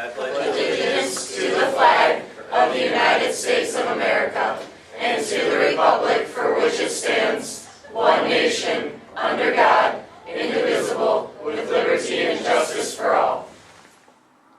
I pledge allegiance to the flag of the United States of America and to the republic for which it stands, one nation, under God, indivisible, with liberty and justice for all.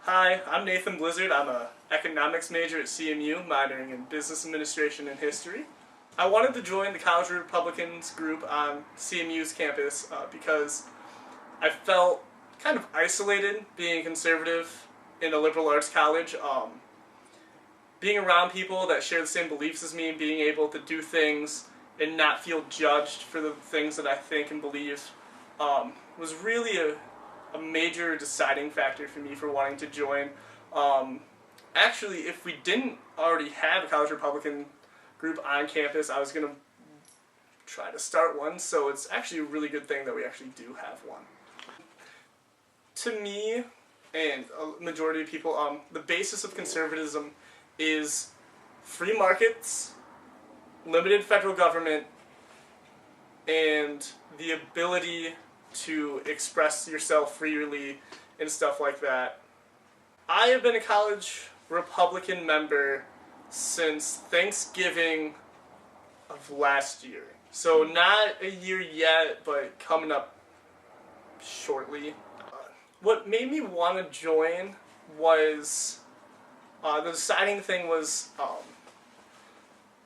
Hi, I'm Nathan Blizzard. I'm an economics major at CMU, minoring in business administration and history. I wanted to join the College Republicans group on CMU's campus because I felt kind of isolated being conservative in a liberal arts college. Being around people that share the same beliefs as me and being able to do things and not feel judged for the things that I think and believe was really a major deciding factor for me for wanting to join. Actually, if we didn't already have a College Republican group on campus, I was going to try to start one, so it's actually a really good thing that we actually do have one. To me, and a majority of people, the basis of conservatism is free markets, limited federal government, and the ability to express yourself freely and stuff like that. I have been a College Republican member since Thanksgiving of last year. So not a year yet, but coming up shortly. What made me want to join was, the deciding thing was,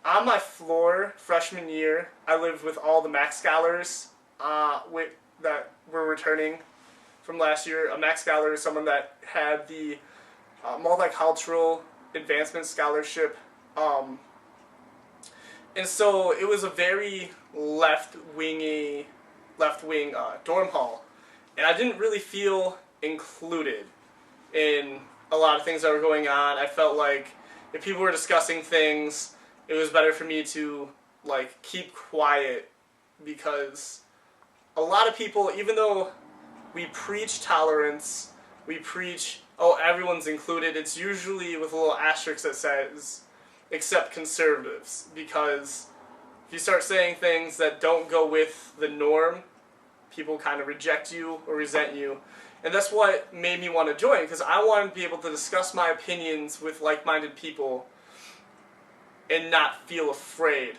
on my floor, freshman year, I lived with all the Max Scholars that were returning from last year. A Max Scholar is someone that had the Multicultural Advancement Scholarship. And so it was a very left-wing dorm hall. And I didn't really feel included in a lot of things that were going on. I felt like if people were discussing things, it was better for me to keep quiet, because a lot of people, even though we preach tolerance, we preach, oh, everyone's included, it's usually with a little asterisk that says, except conservatives, because if you start saying things that don't go with the norm, people kind of reject you or resent you. And that's what made me want to join, because I wanted to be able to discuss my opinions with like-minded people and not feel afraid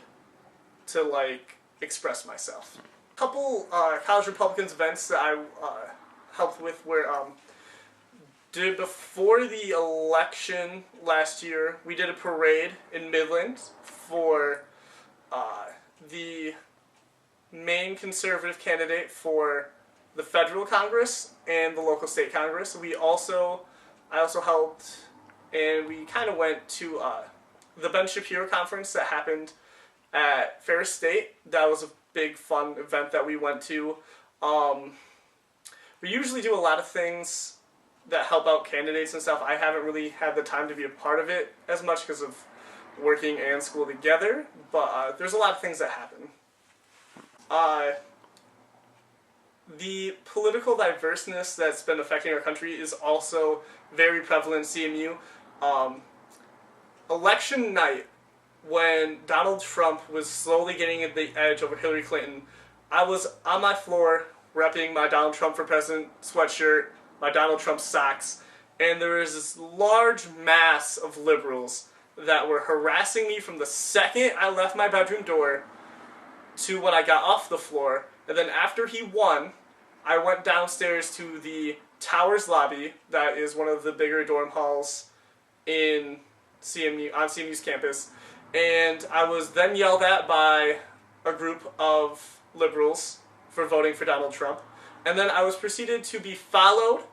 to express myself. A couple College Republicans events that I helped with were before the election last year, we did a parade in Midland for the main conservative candidate for the federal Congress and the local state Congress. I also helped, and we kind of went to the Ben Shapiro conference that happened at Ferris State. That was a big fun event that we went to. We usually do a lot of things that help out candidates and stuff. I haven't really had the time to be a part of it as much because of working and school together, but there's a lot of things that happen. The political diverseness that's been affecting our country is also very prevalent in CMU. Election night, when Donald Trump was slowly getting at the edge over Hillary Clinton, I was on my floor repping my Donald Trump for President sweatshirt, my Donald Trump socks, and there was this large mass of liberals that were harassing me from the second I left my bedroom door to when I got off the floor. And then after he won, I went downstairs to the Towers lobby, that is one of the bigger dorm halls in CMU, on CMU's campus, and I was then yelled at by a group of liberals for voting for Donald Trump. And then I was proceeded to be followed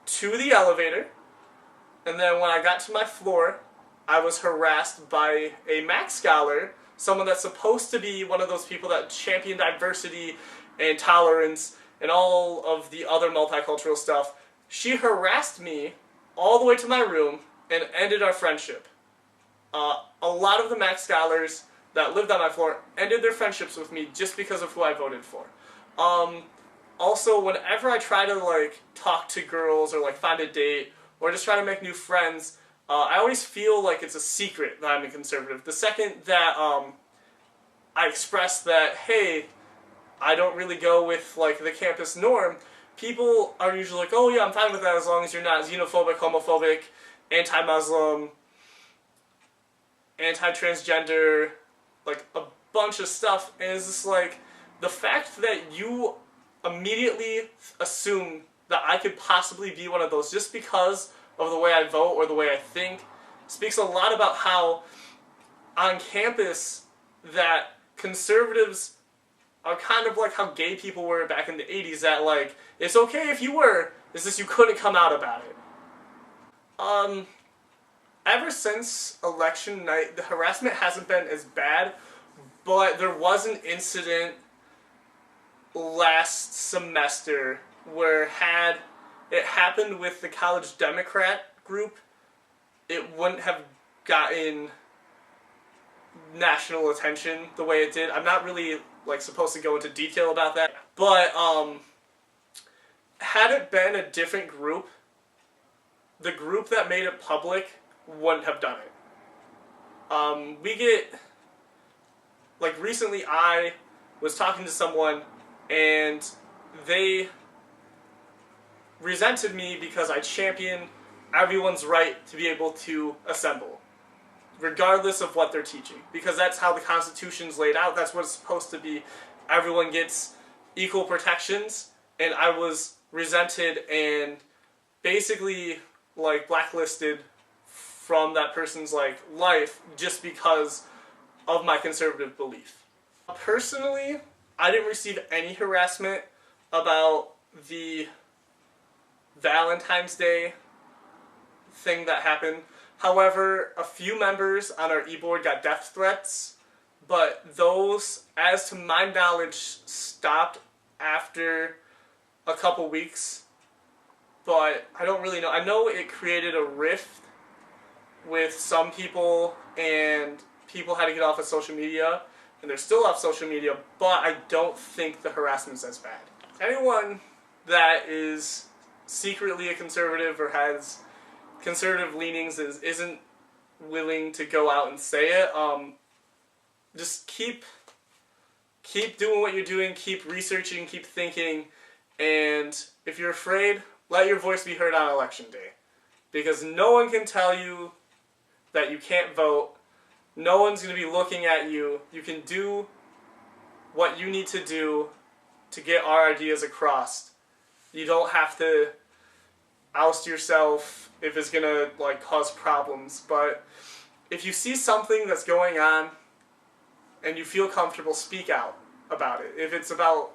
to the elevator, and then when I got to my floor, I was harassed by a Max Scholar, someone that's supposed to be one of those people that champion diversity and tolerance and all of the other multicultural stuff. She harassed me all the way to my room and ended our friendship. A lot of the Max Scholars that lived on my floor ended their friendships with me just because of who I voted for. Also, whenever I try to talk to girls or find a date or just try to make new friends, I always feel like it's a secret that I'm a conservative. The second that I express that, hey, I don't really go with the campus norm, people are usually like, oh yeah, I'm fine with that as long as you're not xenophobic, homophobic, anti-Muslim, anti-transgender, like a bunch of stuff. And it's just like, the fact that you immediately assume that I could possibly be one of those just because of the way I vote or the way I think speaks a lot about how on campus that conservatives are kind of like how gay people were back in the 80s, that like, it's okay if you were, it's just you couldn't come out about it. Ever since election night, the harassment hasn't been as bad, but there was an incident last semester where had it happened with the College Democrat group, it wouldn't have gotten national attention the way it did. I'm not really like supposed to go into detail about that, but had it been a different group, the group that made it public wouldn't have done it. We get, like recently I was talking to someone and they resented me because I champion everyone's right to be able to assemble, regardless of what they're teaching. Because that's how the Constitution's laid out, that's what it's supposed to be. Everyone gets equal protections, and I was resented and basically like blacklisted from that person's like life just because of my conservative belief. Personally, I didn't receive any harassment about the Valentine's Day thing that happened. However, a few members on our e-board got death threats, but those, as to my knowledge, stopped after a couple weeks. But I don't really know. I know it created a rift with some people, and people had to get off of social media, and they're still off social media, but I don't think the harassment's as bad. Anyone that is secretly a conservative or has conservative leanings isn't willing to go out and say it, just keep doing what you're doing, keep researching, keep thinking, and if you're afraid, let your voice be heard on election day. Because no one can tell you that you can't vote. No one's going to be looking at you. You can do what you need to do to get our ideas across. You don't have to oust yourself if it's going to like cause problems. But if you see something that's going on and you feel comfortable, speak out about it. If it's about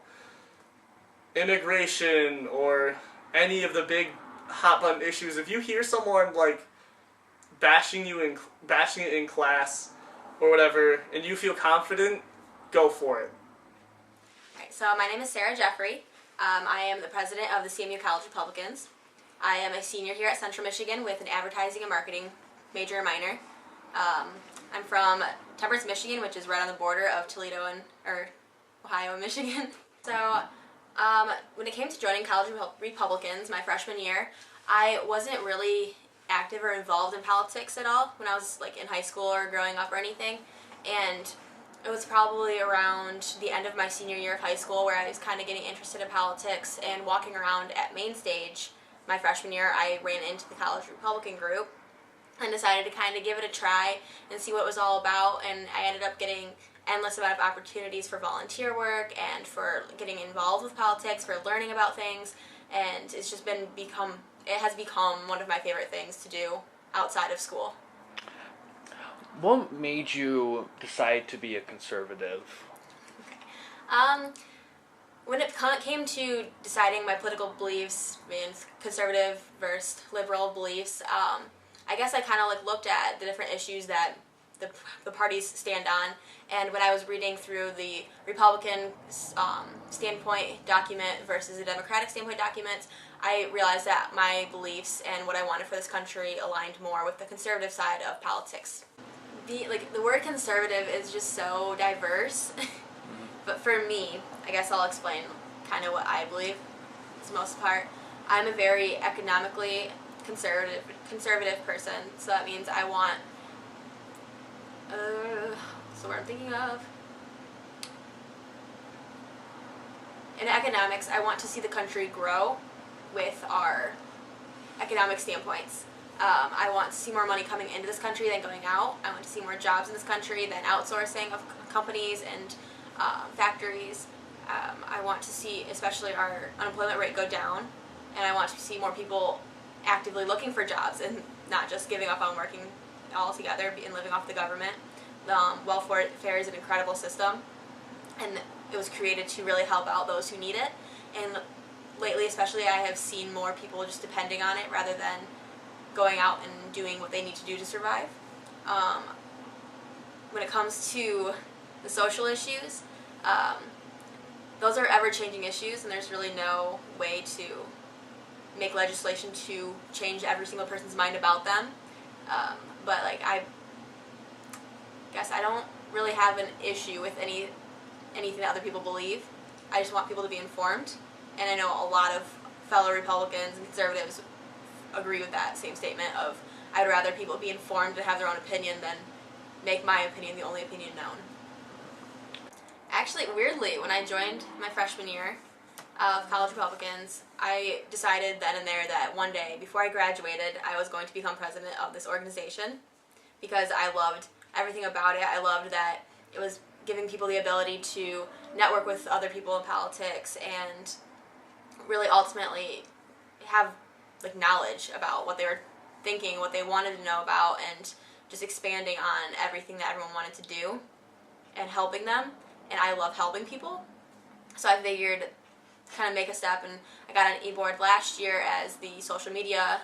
immigration or any of the big hot button issues, if you hear someone like bashing it in class or whatever, and you feel confident, go for it. Okay, so my name is Sarah Jeffery. I am the president of the CMU College Republicans. I am a senior here at Central Michigan with an advertising and marketing major and minor. I'm from Temperance, Michigan, which is right on the border of Toledo or Ohio and Michigan. So when it came to joining College Republicans my freshman year, I wasn't really active or involved in politics at all when I was like in high school or growing up or anything. And it was probably around the end of my senior year of high school where I was kind of getting interested in politics, and walking around at main stage my freshman year, I ran into the College Republican group and decided to kind of give it a try and see what it was all about, and I ended up getting endless amount of opportunities for volunteer work and for getting involved with politics, for learning about things, and it's just it has become one of my favorite things to do outside of school. What made you decide to be a conservative? Okay. When it came to deciding my political beliefs, conservative versus liberal beliefs, I guess I kind of like looked at the different issues that the parties stand on, and when I was reading through the Republican standpoint document versus the Democratic standpoint documents, I realized that my beliefs and what I wanted for this country aligned more with the conservative side of politics. The word conservative is just so diverse, but for me, I guess I'll explain kind of what I believe for the most part. I'm a very economically conservative person, so that means I want what's the word I'm thinking of? in economics, I want to see the country grow with our economic standpoints. I want to see more money coming into this country than going out. I want to see more jobs in this country than outsourcing of companies and factories. I want to see especially our unemployment rate go down, and I want to see more people actively looking for jobs and not just giving up on working altogether and living off the government. Welfare is an incredible system, and it was created to really help out those who need it. And lately especially, I have seen more people just depending on it rather than going out and doing what they need to do to survive. When it comes to the social issues, those are ever-changing issues, and there's really no way to make legislation to change every single person's mind about them. But like, I guess I don't really have an issue with anything that other people believe. I just want people to be informed, and I know a lot of fellow Republicans and conservatives agree with that same statement of I'd rather people be informed and have their own opinion than make my opinion the only opinion known. Actually, weirdly, when I joined my freshman year of College Republicans, I decided then and there that one day, before I graduated, I was going to become president of this organization because I loved everything about it. I loved that it was giving people the ability to network with other people in politics and really ultimately have like knowledge about what they were thinking, what they wanted to know about, and just expanding on everything that everyone wanted to do and helping them. And I love helping people, so I figured kind of make a step, and I got an e-board last year as the social media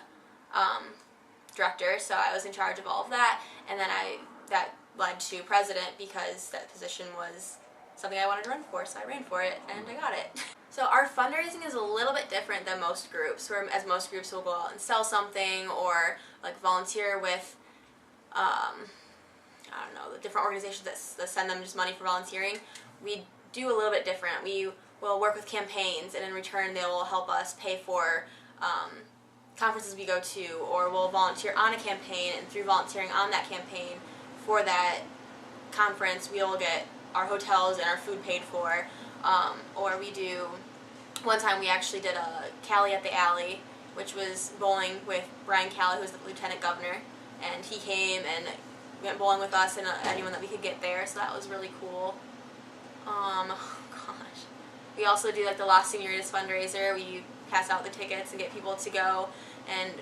director, so I was in charge of all of that, and then that led to president because that position was something I wanted to run for, so I ran for it and I got it. So our fundraising is a little bit different than most groups, whereas most groups will go out and sell something or like volunteer with I don't know, the different organizations that send them just money for volunteering. We do a little bit different. We will work with campaigns, and in return they will help us pay for conferences we go to, or we'll volunteer on a campaign, and through volunteering on that campaign for that conference we'll get our hotels and our food paid for. Or we do, one time we actually did a Cali at the Alley, which was bowling with Brian Cali, who's the lieutenant governor, and he came and went bowling with us and anyone that we could get there, so that was really cool. Gosh. We also do like the Las Senoritas fundraiser. We pass out the tickets and get people to go, and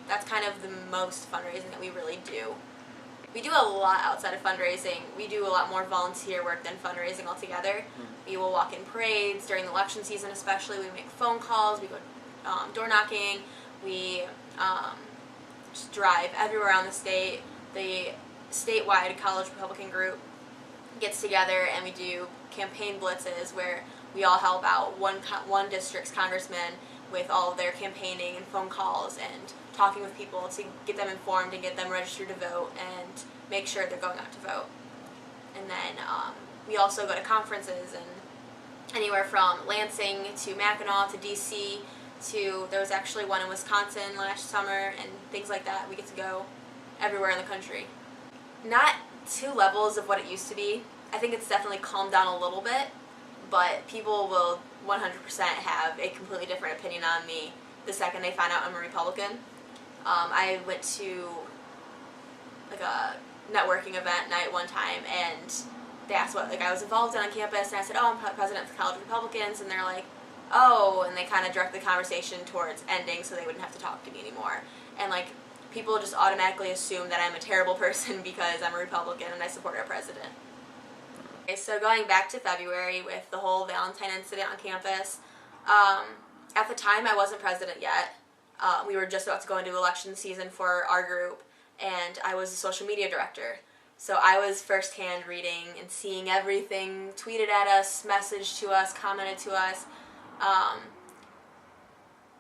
that's kind of the most fundraising that we really do. We do a lot outside of fundraising. We do a lot more volunteer work than fundraising altogether. We will walk in parades during the election season especially. We make phone calls, we go door knocking, we just drive everywhere around the state. The statewide College Republican group gets together and we do campaign blitzes where we all help out one district's congressman with all of their campaigning and phone calls and talking with people to get them informed and get them registered to vote and make sure they're going out to vote. And then we also go to conferences, and anywhere from Lansing to Mackinac to DC to, there was actually one in Wisconsin last summer and things like that. We get to go everywhere in the country. Not to levels of what it used to be. I think it's definitely calmed down a little bit, but people will 100% have a completely different opinion on me the second they find out I'm a Republican. I went to like a networking event night one time, and they asked what I was involved in on campus, and I said, oh, I'm president of the College Republicans, and they're like, oh, and they kind of directed the conversation towards ending so they wouldn't have to talk to me anymore. And like, people just automatically assume that I'm a terrible person because I'm a Republican and I support our president. Okay, so going back to February with the whole Valentine incident on campus, at the time I wasn't president yet. We were just about to go into election season for our group, and I was the social media director. So I was firsthand reading and seeing everything tweeted at us, messaged to us, commented to us.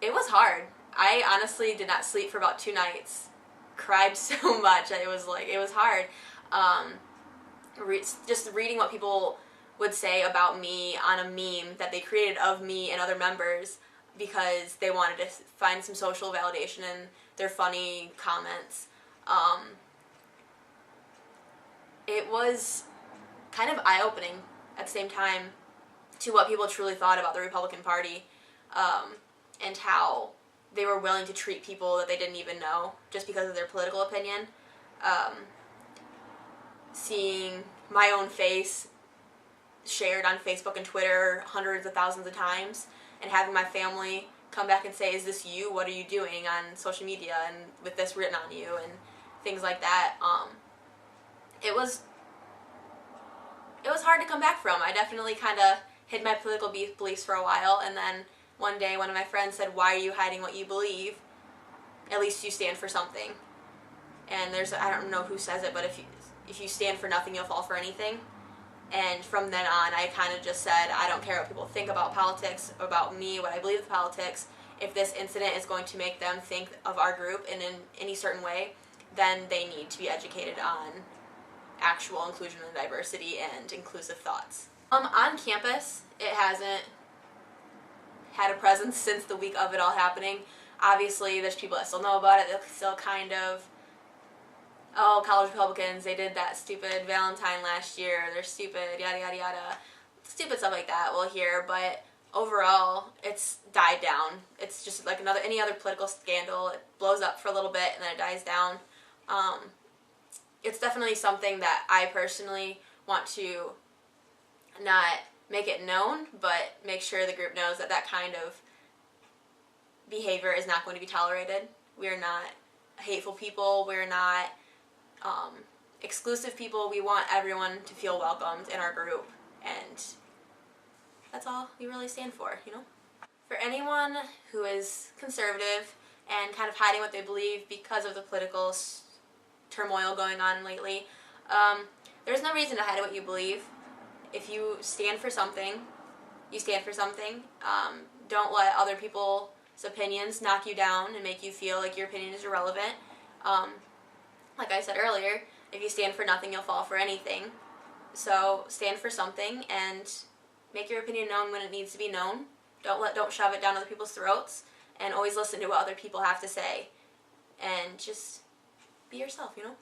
It was hard. I honestly did not sleep for about 2 nights. Cried so much. It was hard. Just reading what people would say about me on a meme that they created of me and other members because they wanted to find some social validation in their funny comments. It was kind of eye-opening at the same time. to what people truly thought about the Republican Party, and how they were willing to treat people that they didn't even know just because of their political opinion. Seeing my own face shared on Facebook and Twitter hundreds of thousands of times, and having my family come back and say, "Is this you? What are you doing on social media?" and with this written on you and things like that. It was hard to come back from. I definitely kind of hid my political beliefs for a while, and then one day one of my friends said, "Why are you hiding what you believe? At least you stand for something." And I don't know who says it, but if you stand for nothing, you'll fall for anything. And from then on, I kind of just said, I don't care what people think about politics, about me, what I believe in politics. If this incident is going to make them think of our group in any certain way, then they need to be educated on actual inclusion and diversity and inclusive thoughts. On campus, it hasn't had a presence since the week of it all happening. Obviously, there's people that still know about it. They're still kind of, "Oh, College Republicans, they did that stupid Valentine last year. They're stupid, yada, yada, yada." Stupid stuff like that we'll hear, but overall, it's died down. It's just like any other political scandal. It blows up for a little bit and then it dies down. It's definitely something that I personally want to not make it known, but make sure the group knows that that kind of behavior is not going to be tolerated. We're not hateful people. We're not exclusive people. We want everyone to feel welcomed in our group, and that's all we really stand for, you know? For anyone who is conservative and kind of hiding what they believe because of the political turmoil going on lately, there's no reason to hide what you believe. If you stand for something, you stand for something. Don't let other people's opinions knock you down and make you feel like your opinion is irrelevant. Like I said earlier, if you stand for nothing, you'll fall for anything. So stand for something and make your opinion known when it needs to be known. Don't shove it down other people's throats, and always listen to what other people have to say. And just be yourself, you know?